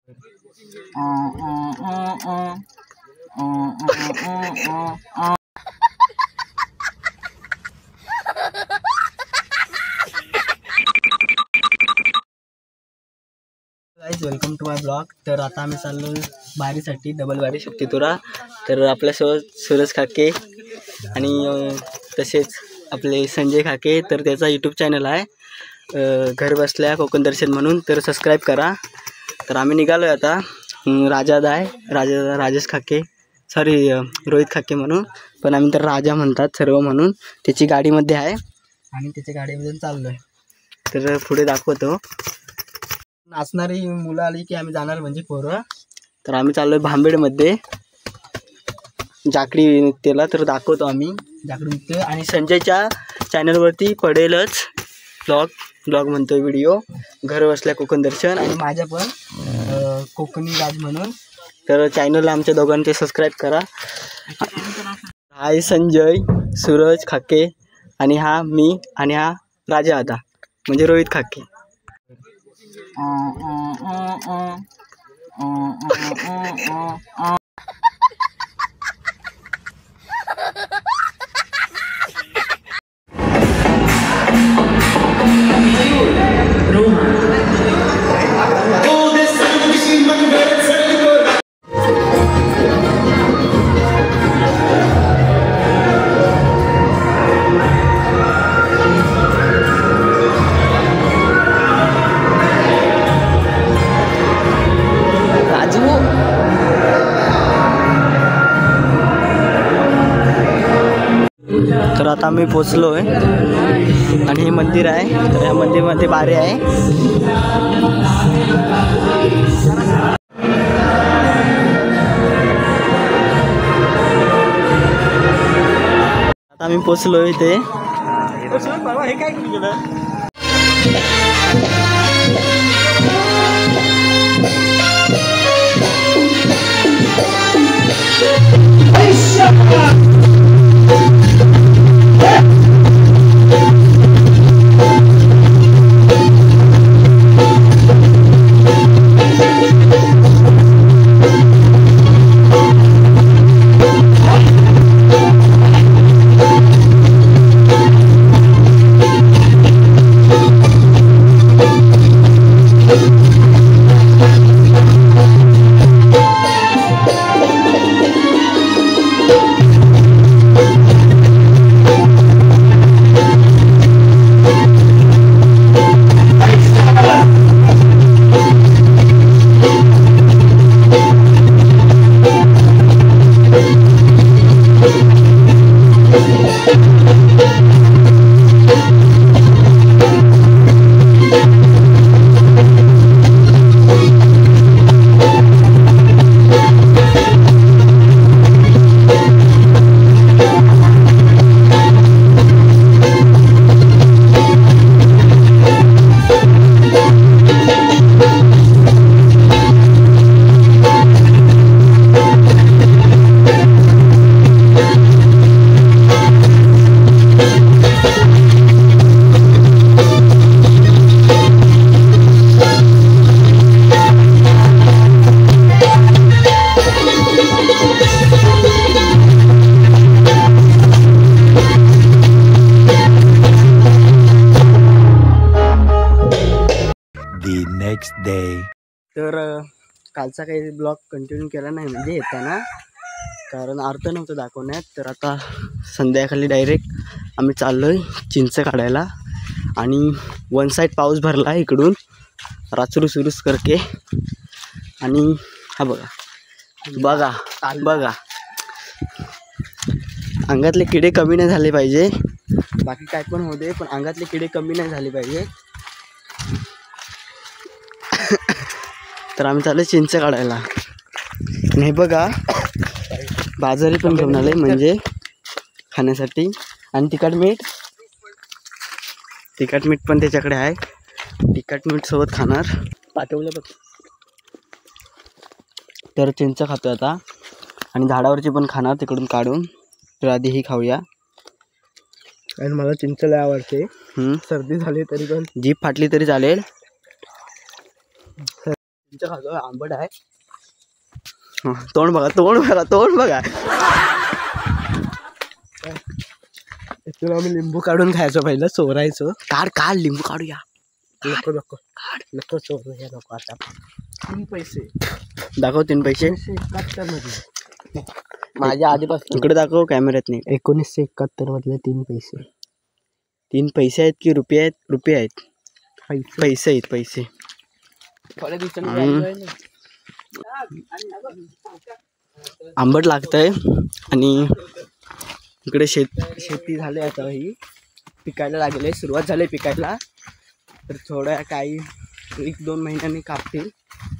Guys welcome to my blog. तर आता आम्ही चाललो बारीसाठी, डबल बारी शक्तितुरा। तर आपल्यासोबत सूरज खाके आणि तसेच आपले संजय खाके। तर त्याचा यूट्यूब चॅनल आहे घर बसल्या कोकण दर्शन म्हणून, तर सबस्क्राईब करा। तर आम्ही निघालो आता। राजादा आहे, राजेश खाके, सॉरी रोहित खाके म्हणून, पण आम्ही तर राजा म्हणतात सर्व म्हणून। त्याची गाडीमध्ये आहे आणि त्याच्या गाडीमधून चाललो आहे। तर पुढे दाखवतो। नाचणारी मुलं आली की आम्ही जाणार म्हणजे पोरं। तर आम्ही चाललोय भांबेडमध्ये जाकडी नृत्याला, तर दाखवतो आम्ही जाकडी नृत्य। आणि संजयच्या चॅनलवरती पडेलच ब्लॉग म्हणतोय व्हिडिओ, घर बसल्या कोकण दर्शन, आणि माझ्या पण कोकणी राज म्हणून। तर चॅनलला आमच्या दोघांचे सबस्क्राईब करा। हाय संजय, सूरज खाके, आणि हा मी, आणि हा राजा आता म्हणजे रोहित खाके। तर आता आम्ही पोचलो आहे आणि हे मंदिर आहे। तर या मंदिरामध्ये बारे आहे। आता आम्ही पोचलो इथे। Next day. तर कालचा काही ब्लॉग कंटिन्यू केला नाही म्हणजे येताना, कारण अर्थ नव्हतं दाखवण्यात। तर आता संध्याकाळी डायरेक्ट आम्ही चाललोय चिंच काढायला, आणि वन साईड पाऊस भरला आहे इकडून राचरू सुरूच करके। आणि हा बघा बघा अंगातले किडे कमी नाही झाले पाहिजे, बाकी काय पण होऊ दे, पण अंगातले किडे कमी नाही झाले पाहिजे। तर आम्ही चालू चिंच काढायला। नाही बघा बाजारी पण घेऊन आले म्हणजे खाण्यासाठी, आणि तिखट मीठ पण त्याच्याकडे आहे। तिखट मीठ सोबत खाणार, पाठवलं बघ। तर चिंच खातो आता, आणि झाडावरची पण खाणार तिकडून काढून। तर आधी ही खाऊया, आणि मला चिंच लय आवडते। सर्दी झाली तरी पण, जीभ फाटली तरी चालेल। चिंच खातो आंबट आहे. तोंड बघा तोंड बघा तोंड बघा. तुला आम्ही लिंबू काढून खायचो पहिलं चोरायचो. काढ काढ लिंबू काढूया. नको नको नको चोरू हे नको. आता 3 पैसे दाखव. 3 पैसे 1971 मध्ये माझ्या आधीपासून इकडे दाखव कॅमेऱ्यात नाही. 1971 मधले 3 पैसे. 3 पैसे आहेत की रुपये आहेत? रुपये आहेत. पैसे आहेत पैसे. आंबट लागतंय. आणि इकडे शेती झाली आता. ही पिकायला लागले. सुरुवात झाली पिकायला. तर थोड्या काही 1-2 महिन्यांनी कापतील.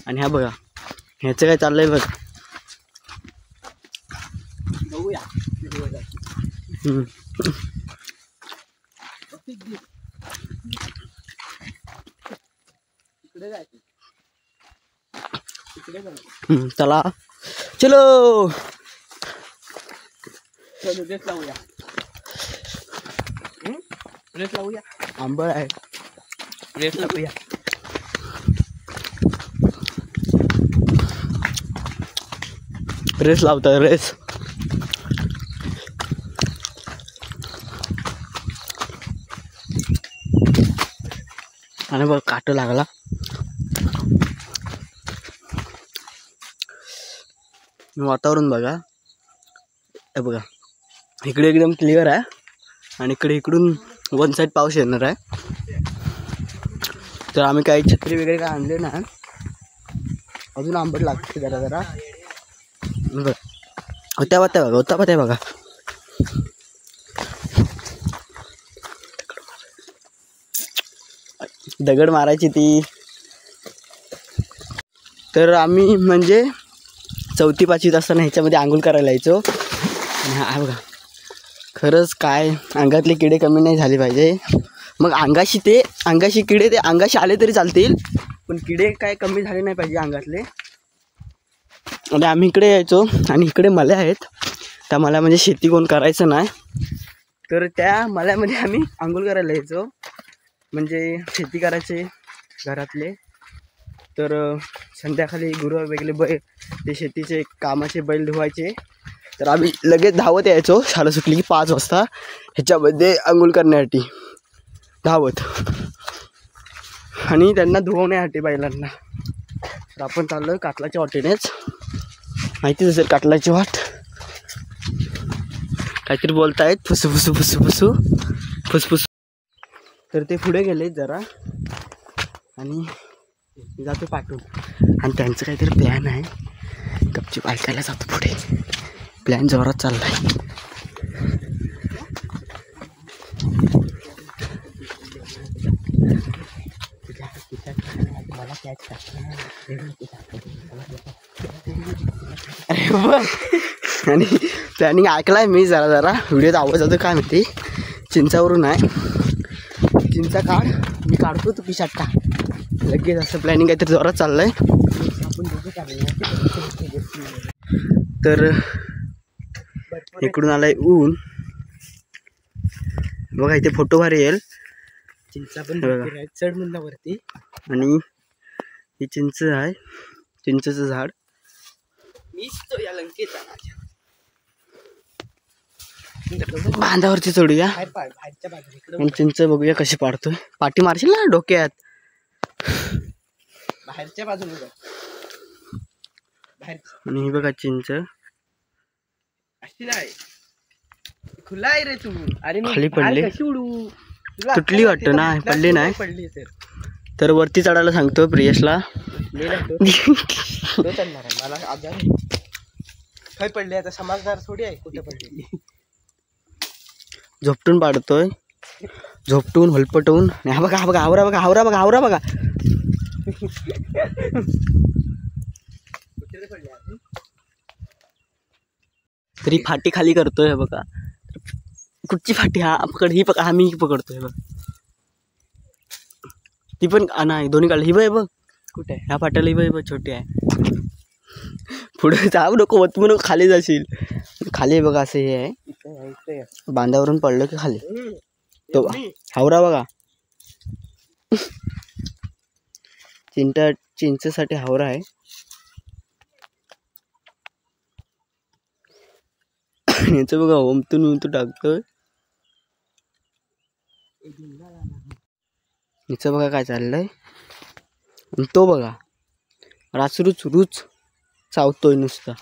आणि हा बघा ह्याचं काय चाललंय बघ. बघूया. चला चलो रेस लावूया. रेस लावूया. आंबळ आहे. रेस लावूया. रेस लावता रेस. आणि बघ काट लागला. वातावरण बघा. हे बघा इकडे एकदम क्लिअर आहे. आणि इकडून 1 साईड पाऊस येणार आहे. तर आम्ही काही छत्री वगैरे काय आणले ना. अजून आंबट लागते जरा जरा. बघ होत्या बघा होता पात्या बघा. दगड मारायची ती. तर आम्ही म्हणजे 4वी-5वीत असताना ह्याच्यामध्ये आंघोळ करायला यायचो. आणि हा बघा खरंच काय अंगातले किडे कमी नाही झाले पाहिजे. मग अंगाशी किडे ते अंगाशी आले तरी चालतील. पण किडे काय कमी झाले नाही पाहिजे अंगातले. आणि आम्ही इकडे यायचो. आणि इकडे मल्या आहेत. त्या मल्या म्हणजे शेती कोण करायचं नाही. तर त्या मल्यामध्ये आम्ही आंघोळ करायला यायचो. म्हणजे शेती करायचे घरातले. तर संध्याकाळी गुरु वेगळे बैल ते शेतीचे कामाचे बैल धुवायचे. तर आम्ही लगेच धावत यायचो शाळा सुटली की 5 वाजता ह्याच्यामध्ये आंघोळ करण्यासाठी धावत. आणि त्यांना धुवण्यासाठी बैलांना. तर आपण चाललो काटलाच्या वाटेनेच. माहितीच असेल काटलाची वाट. काहीतरी बोलतायत फुसू फुसू फुसू फुसू फुसफुस. तर ते पुढे गेले जरा. आणि जातो पाठवून. आणि त्यांचं काहीतरी प्लॅन आहे. गपचूप ऐकायला जातो पुढे. प्लॅन जोरात चाललाय. आणि प्लॅनिंग ऐकलाय मी जरा जरा. व्हिडिओत आवाज होतो काय माहिती. चिंचावरून आहे. चिंचा काढ. मी काढतो तू पिशात टाक. लगेच असं प्लॅनिंग काहीतरी जोरात चाललंय. तर इकडून आलाय ऊन बघा. इथे फोटो भारी येईल. चिंचा पण चढ म्हणला वरती. आणि ही चिंच आहे. चिंचेचं झाड. या लंकेचा बांधावरती चढूया. आणि चिंच बघूया कशी पाडतोय. पाठी मारशील ना डोक्यात. बाहेरच्या बाजूला. आणि ही बघा चिंच खुला आहे रे तू. अरे खाली पडली. तुटली वाटतं ना. पडली नाही. तर वरती चढायला सांगतो प्रियसला. मला काय पडली आता समजदार थोडी आहे. कुठे पडली. झोपटून पाडतोय. झोपटून हलपटवून. हा बघा हा बघा आवरा बघा आवरा बघा आवरा बघा. तरी फाटी खाली करतोय बघा. कुठची फाटी. हा पकड. ही पकड. हा मी पकडतोय बघ. ती पण नाही दोन्ही काढली. ही बघ बघ कुठे आहे. ह्या फाट्याला ही बघ छोटी आहे. पुढे जाऊ नको वत म्हणून खाली जाशील. खाली बघा असं हे आहे. बांधावरून पडलं की खाली तो हावरा बघा. चिंचा चिंचेसाठी हावरा आहे. याचं बघा ओमतून टाकतोय. हिचं बघा काय चाललंय. आणि तो बघा रुच चावतोय नुसता.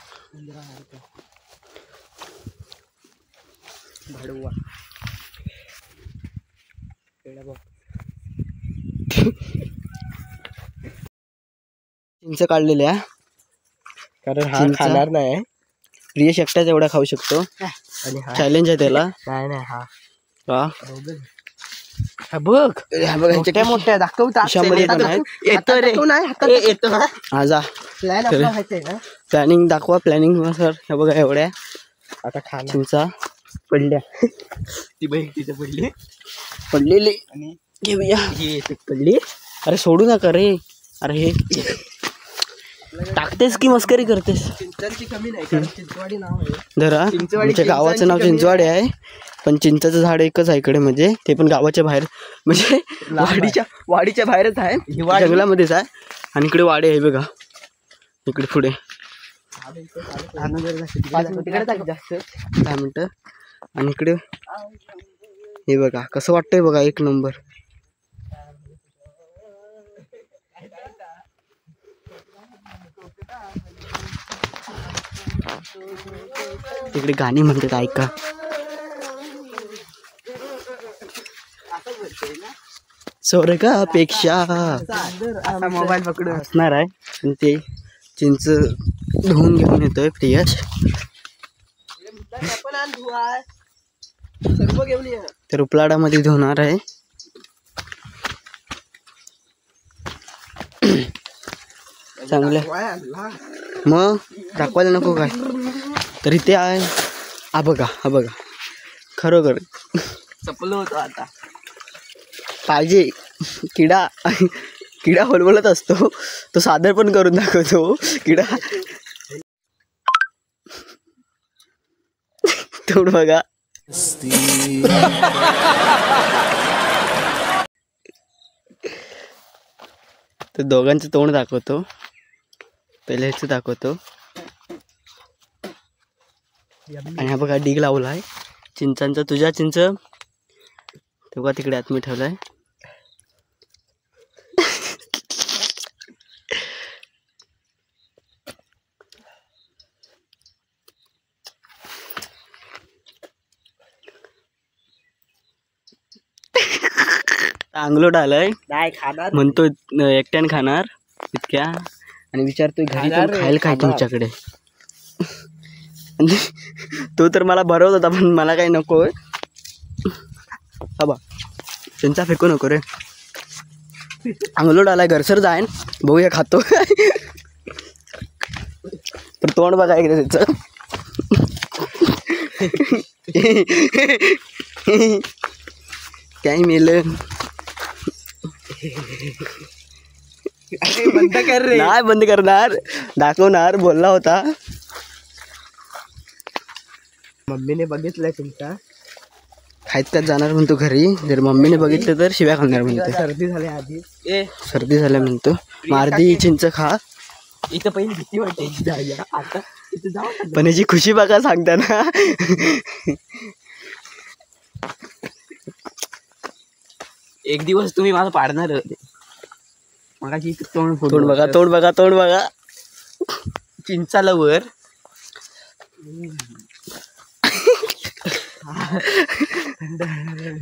चिंच काढलेल्या कारण हा खाणार नाही. प्रियश एकटाच एवढा खाऊ शकतो. आणि हा चॅलेंज आहे त्याला. नाही हा का बघ मोठ्या मोठ्या दाखवता येतो रे येतो. हा जा प्लॅनिंग दाखवा. प्लॅनिंग सर हे बघा एवढ्या आता खा चिंचा पडल्या. ती बहीण तिथे पडलेली आणि पडली. अरे सोडू नका रे. अरे हे टाकतेस की मस्करी करतेस. चिंचांची कमी नाही कारण चिंचवाडी नाव आहे. धरा आमच्या गावाचं नाव चिंचवाडी आहे. पण चिंचाचं झाड एकच आहे इकडे. म्हणजे ते पण गावाच्या बाहेर म्हणजे वाडीच्या बाहेरच आहे. जंगलामध्येच आहे. आणि इकडे वाडे आहे बघा इकडे पुढे. 5 मिनिटं. आणि इकडे हे बघा कसं वाटतंय बघा. एक नंबर. इकडे गाणी म्हणतात ऐका. स्वर्गापेक्षा मोबाईल पकडून असणार आहे. आणि ते चिंच धुवून घेऊन येतोय प्रियश. तर उपलाडामध्ये धुवणार आहे. चांगलं मग दाखवायला नको काय. तर इथे आहे. हा बघा खरोखर चपलो होतो. आता पाहिजे किडा बोलत असतो. तो सादर पण करून दाखवतो किडा. तोड बघा. तर दोघांचं तोंड दाखवतो. पहिले ह्याचं दाखवतो. आणि हा बघा डिग लावलाय चिंचांचा. तुझ्या चिंच तेव्हा तिकडे आत मी ठेवलाय. अंगलोट आलाय. नाही खाणार म्हणतो एकट्याने खाणार इतक्या. आणि विचारतोय घरी खायला काय तुमच्याकडे. तो तर मला भरवत होता पण मला काही नकोय. बा चिंचा फेकू नको रे. अंगलोट आलाय घरसर जाईन बघूया खातो. तर तोंड बघा एकदा त्याचं. काय मेलं. बंद कर रे. नाही बंद करणार. दाखवणार बोलला होता. मम्मीने बघितलंय तुमचा. खायत त्यात जाणार म्हणतो घरी. जर मम्मीने बघितलं तर शिव्या खाणार म्हणतो. सर्दी झाली आधी. सर्दी झाल्या म्हणतो. अर्धी चिंच खा. इथं पहिली भीती वाटायची. आता इथं जाऊ. पण याची खुशी बघा सांगताना. एक दिवस तुम्ही मला पाडणार होते. मगाशी तोंड बघा. चिंचाला वर.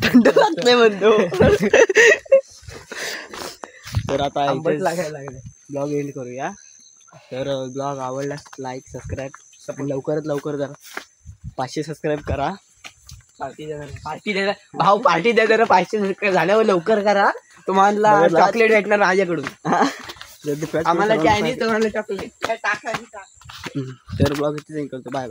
थंड लागते म्हणतो. तर आता लागायला लागले. ब्लॉग एंड करूया. तर ब्लॉग आवडल्यास लाईक सबस्क्राईब लवकर जरा 500 सबस्क्राईब करा. पार्टी द्या भाऊ. पार्टी द्या जरा. 500 सबस्क्राईब झाल्यावर लवकर करा. तुम्हाला चॉकलेट भेटणार माझ्याकडून. आम्हाला चायनीज तुम्हाला चॉकलेट. तर ब्लॉग इथे करतो. बाय.